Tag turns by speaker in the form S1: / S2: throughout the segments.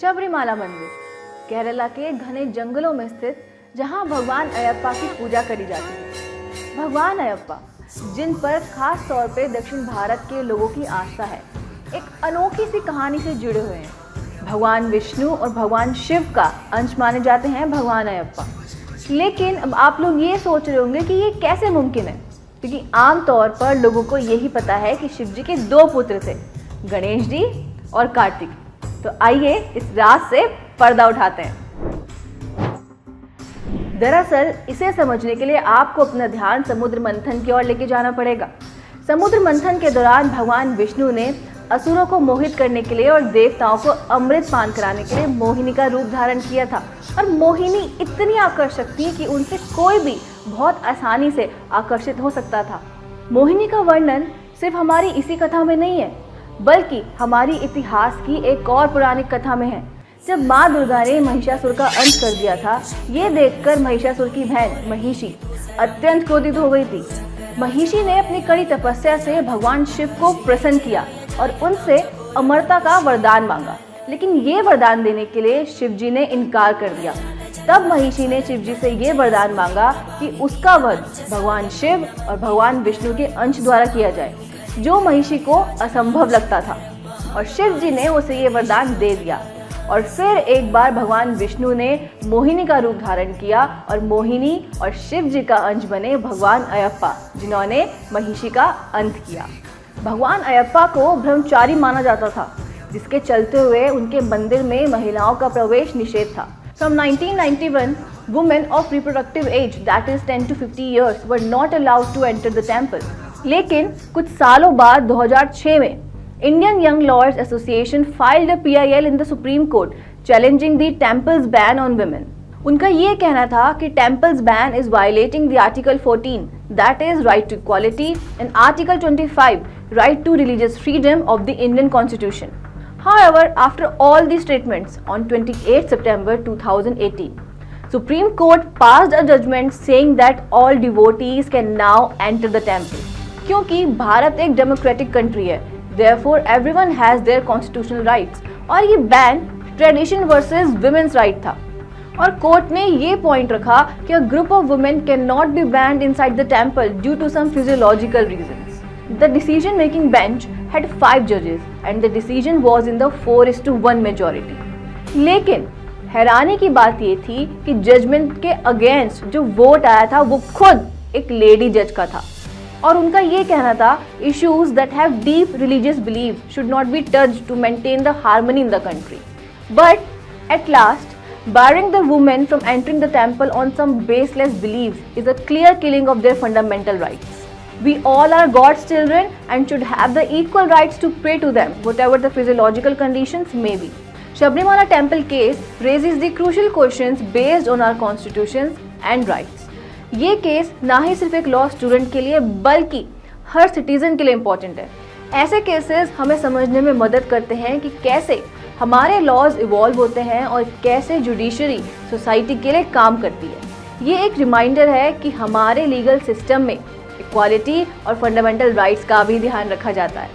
S1: शबरीमाला मंदिर केरला के घने जंगलों में स्थित, जहां भगवान अयप्पा की पूजा करी जाती है। भगवान अयप्पा, जिन पर खास तौर पे दक्षिण भारत के लोगों की आस्था है, एक अनोखी सी कहानी से जुड़े हुए हैं। भगवान विष्णु और भगवान शिव का अंश माने जाते हैं भगवान अयप्पा। लेकिन अब आप लोग ये सोच रहे होंगे कि ये कैसे मुमकिन है, क्योंकि आमतौर पर लोगों को यही पता है कि शिव जी के दो पुत्र थे, गणेश जी और कार्तिक। तो आइए इस राज से पर्दा उठाते हैं। दरअसल इसे समझने के लिए आपको अपना ध्यान समुद्र मंथन की ओर लेके जाना पड़ेगा। समुद्र मंथन के दौरान भगवान विष्णु ने असुरों को मोहित करने के लिए और देवताओं को अमृत पान कराने के लिए मोहिनी का रूप धारण किया था। और मोहिनी इतनी आकर्षक थी कि उनसे कोई भी बहुत आसानी से आकर्षित हो सकता था। मोहिनी का वर्णन सिर्फ हमारी इसी कथा में नहीं है, बल्कि हमारी इतिहास की एक और पुरानी कथा में है। जब माँ दुर्गा ने महिषासुर का अंत कर दिया था, ये देखकर महिषासुर की बहन महिषी अत्यंत क्रोधित हो गई थी। महिषी ने अपनी कड़ी तपस्या से भगवान शिव को प्रसन्न किया और उनसे अमरता का वरदान मांगा, लेकिन ये वरदान देने के लिए शिव जी ने इनकार कर दिया। तब महिषी ने शिव जी से ये वरदान मांगा कि उसका वध भगवान शिव और भगवान विष्णु के अंश द्वारा किया जाए, जो महिषी को असंभव लगता था। और शिव जी ने उसे ये वरदान दे दिया। और फिर एक बार भगवान विष्णु ने मोहिनी का रूप धारण किया और मोहिनी और शिव जी का अंश बने भगवान अयप्पा, जिन्होंने महिषी का अंत किया। भगवान अयप्पा को ब्रह्मचारी माना जाता था, जिसके चलते हुए उनके मंदिर में महिलाओं का प्रवेश निषेध था। From 1991, women of reproductive age, that is 10 to 50 years, were not allowed to enter the temple. लेकिन कुछ सालों बाद 2006 में Indian Young Lawyers Association filed a PIL in the Supreme Court challenging the temple's ban on women. उनका ये कहना था कि temple's ban is violating the Article 14, that is right to equality, and Article 25, right to religious freedom of the Indian Constitution. However, after all these statements, on 28 September 2018, Supreme Court passed a judgment saying that all devotees can now enter the temple. क्योंकि भारत एक democratic country है, therefore everyone has their constitutional rights, और ये ban tradition versus women's right था। और court ने ये point रखा कि a group of women cannot be banned inside the temple due to some physiological reasons. The decision-making bench had 5 judges and the decision was in the 4:1 majority. लेकिन हैरानी की बात ये थी कि जजमेंट के अगेंस्ट जो वोट आया था वो खुद एक लेडी जज का था। और उनका ये कहना था, issues that have deep religious belief should not be touched to maintain the harmony in the country. But at last, barring the women from entering the temple on some baseless beliefs is a clear killing of their fundamental rights. We all are God's children and should have the equal rights to pray to them, whatever the physiological conditions may be. Sabrimala temple case raises the crucial questions based on our constitutions and rights. ये case ना ही सिर्फ एक law student के लिए बल्कि हर citizen के लिए important है। ऐसे केसेस हमें समझने में मदद करते हैं कि कैसे हमारे लॉज इवॉल्व होते हैं और कैसे जुडिशरी सोसाइटी के लिए काम करती है। ये एक रिमाइंडर है कि हमारे लीगल सिस्टम में इक्वालिटी और फंडामेंटल राइट्स का भी ध्यान रखा जाता है।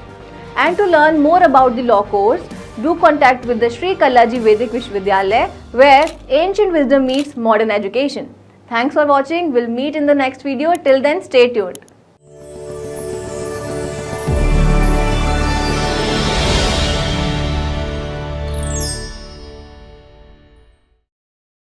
S1: And to learn more about the law course, do contact with the Sri Kalaji Vedic Vishwavidyalaya, where ancient wisdom meets modern education. Thanks for watching. We'll meet in the next video. Till then, stay tuned.